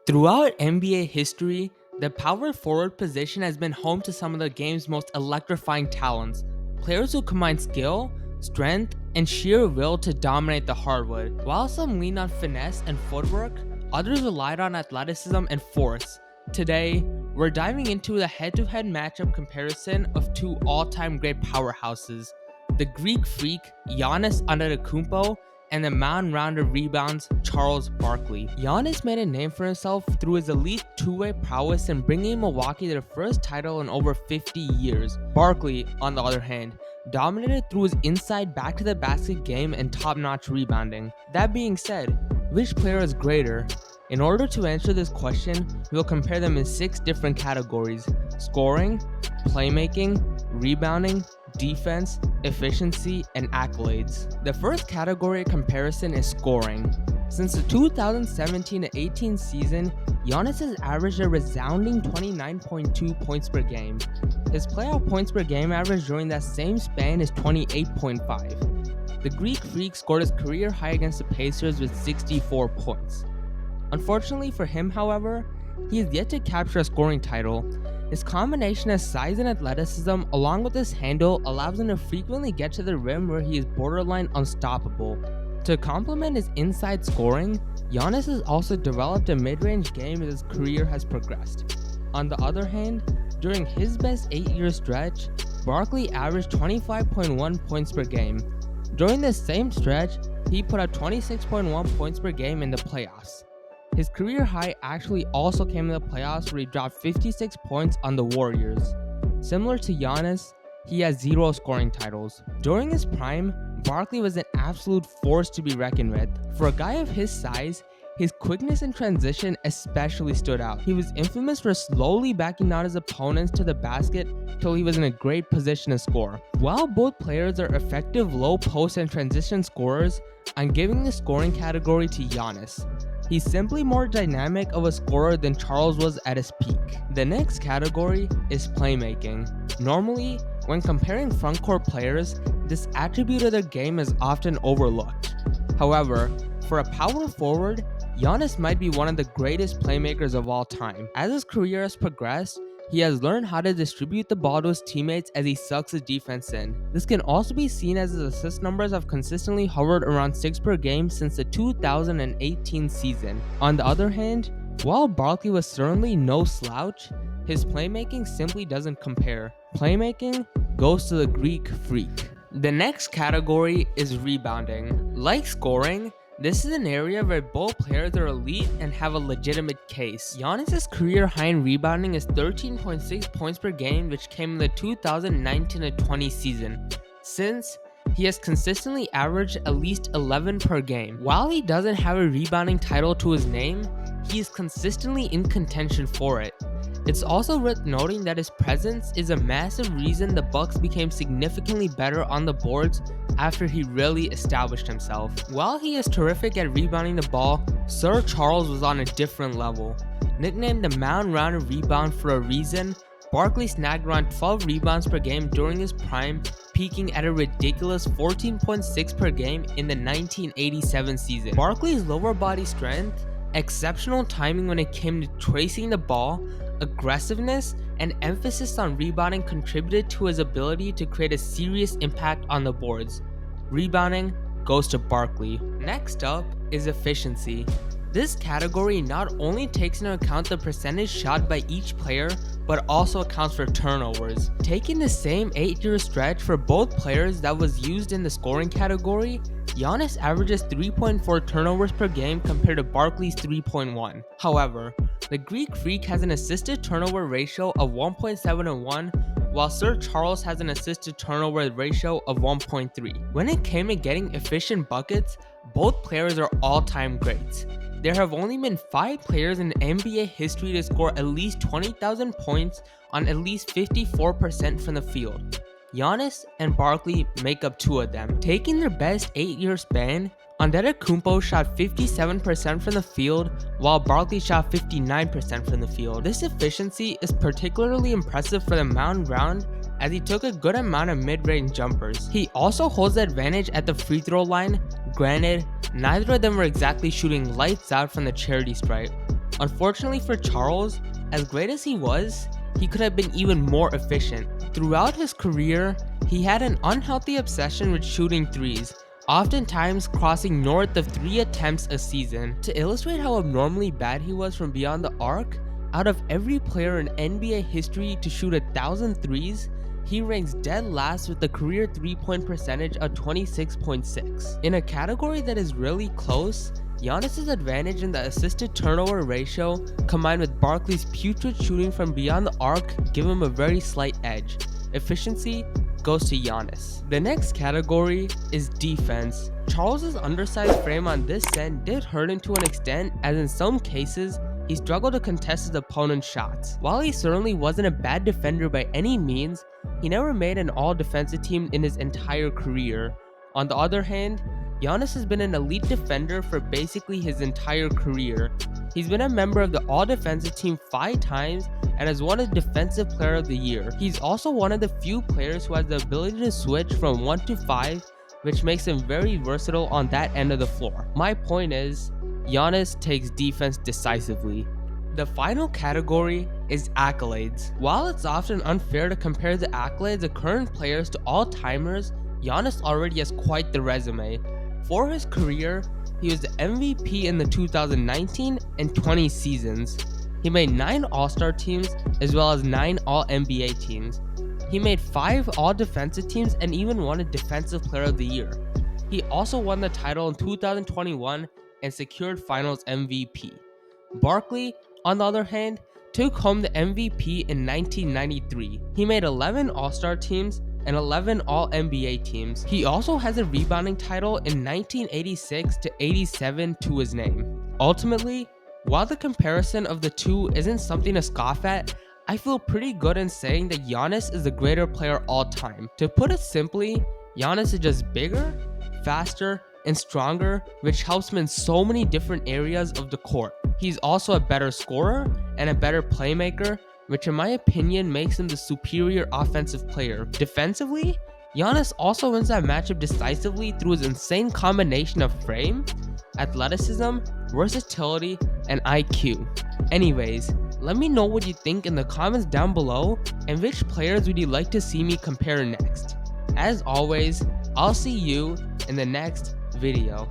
Throughout NBA history, the power forward position has been home to some of the game's most electrifying talents, players who combine skill, strength, and sheer will to dominate the hardwood. While some lean on finesse and footwork, others relied on athleticism and force. Today, we're diving into the head-to-head matchup comparison of two all-time great powerhouses, the Greek freak Giannis Antetokounmpo and the mound rounder rebounds Charles Barkley. Giannis made a name for himself through his elite two-way prowess in bringing Milwaukee their first title in over 50 years. Barkley, on the other hand, dominated through his inside back-to-the-basket game and top-notch rebounding. That being said, which player is greater? In order to answer this question, we'll compare them in 6 different categories: scoring, playmaking, rebounding, defense, efficiency, and accolades. The first category of comparison is scoring. Since the 2017-18 season, Giannis has averaged a resounding 29.2 points per game. His playoff points per game average during that same span is 28.5. The Greek freak scored his career high against the Pacers with 64 points. Unfortunately for him, however, he is yet to capture a scoring title. His combination of size and athleticism along with his handle allows him to frequently get to the rim where he is borderline unstoppable. To complement his inside scoring, Giannis has also developed a mid-range game as his career has progressed. On the other hand, during his best 8-year stretch, Barkley averaged 25.1 points per game. During this same stretch, he put up 26.1 points per game in the playoffs. His career high actually also came in the playoffs where he dropped 56 points on the Warriors. Similar to Giannis, he has 0 scoring titles. During his prime, Barkley was an absolute force to be reckoned with. For a guy of his size, his quickness in transition especially stood out. He was infamous for slowly backing out his opponents to the basket till he was in a great position to score. While both players are effective low post and transition scorers, I'm giving the scoring category to Giannis. He's simply more dynamic of a scorer than Charles was at his peak. The next category is playmaking. Normally, when comparing frontcourt players, this attribute of their game is often overlooked. However, for a power forward, Giannis might be one of the greatest playmakers of all time. As his career has progressed, he has learned how to distribute the ball to his teammates as he sucks his defense in. This can also be seen as his assist numbers have consistently hovered around 6 per game since the 2018 season. On the other hand, while Barkley was certainly no slouch, his playmaking simply doesn't compare. Playmaking goes to the Greek freak. The next category is rebounding. Like scoring, this is an area where both players are elite and have a legitimate case. Giannis' career high in rebounding is 13.6 points per game, which came in the 2019-20 season. Since, he has consistently averaged at least 11 per game. While he doesn't have a rebounding title to his name, he is consistently in contention for it. It's also worth noting that his presence is a massive reason the Bucks became significantly better on the boards after he really established himself. While he is terrific at rebounding the ball, Sir Charles was on a different level. Nicknamed the mound rounder rebound for a reason, Barkley snagged around 12 rebounds per game during his prime, peaking at a ridiculous 14.6 per game in the 1987 season. Barkley's lower body strength, exceptional timing when it came to tracing the ball, aggressiveness, and emphasis on rebounding contributed to his ability to create a serious impact on the boards. Rebounding goes to Barkley. Next up is efficiency. This category not only takes into account the percentage shot by each player, but also accounts for turnovers. Taking the same 8-year stretch for both players that was used in the scoring category, Giannis averages 3.4 turnovers per game compared to Barkley's 3.1. However, the Greek freak has an assisted turnover ratio of 1.7-1, while Sir Charles has an assisted turnover ratio of 1.3. When it came to getting efficient buckets, both players are all-time greats. There have only been 5 players in NBA history to score at least 20,000 points on at least 54% from the field. Giannis and Barkley make up 2 of them. Taking their best 8-year span, Antetokounmpo shot 57% from the field, while Barkley shot 59% from the field. This efficiency is particularly impressive for the mound round, as he took a good amount of mid-range jumpers. He also holds the advantage at the free throw line. Granted, neither of them were exactly shooting lights out from the charity stripe. Unfortunately for Charles, as great as he was, he could have been even more efficient. Throughout his career, he had an unhealthy obsession with shooting threes, oftentimes crossing north of 3 attempts a season. To illustrate how abnormally bad he was from beyond the arc, out of every player in NBA history to shoot 1,000 threes, he ranks dead last with a career 3-point percentage of 26.6. In a category that is really close, Giannis' advantage in the assisted turnover ratio combined with Barkley's putrid shooting from beyond the arc give him a very slight edge. Efficiency goes to Giannis. The next category is defense. Charles' undersized frame on this end did hurt him to an extent, as in some cases, he struggled to contest his opponent's shots. While he certainly wasn't a bad defender by any means, he never made an all-defensive team in his entire career. On the other hand, Giannis has been an elite defender for basically his entire career. He's been a member of the all-defensive team 5 times and has won a Defensive Player of the Year. He's also one of the few players who has the ability to switch from 1 to 5, which makes him very versatile on that end of the floor. My point is, Giannis takes defense decisively. The final category is accolades. While it's often unfair to compare the accolades of current players to all-timers, Giannis already has quite the resume. For his career, he was the MVP in the 2019 and 20 seasons. He made 9 All-Star teams as well as 9 All-NBA teams. He made 5 All-Defensive teams and even won a Defensive Player of the Year. He also won the title in 2021 and secured Finals MVP. Barkley, on the other hand, took home the MVP in 1993. He made 11 All-Star teams and 11 All-NBA teams. He also has a rebounding title in 1986 to 87 to his name. Ultimately, while the comparison of the two isn't something to scoff at, I feel pretty good in saying that Giannis is the greater player all time. To put it simply, Giannis is just bigger, faster, and stronger, which helps him in so many different areas of the court. He's also a better scorer and a better playmaker, which in my opinion makes him the superior offensive player. Defensively, Giannis also wins that matchup decisively through his insane combination of frame, athleticism, versatility, and IQ. Anyways, let me know what you think in the comments down below, and which players would you like to see me compare next. As always, I'll see you in the next video.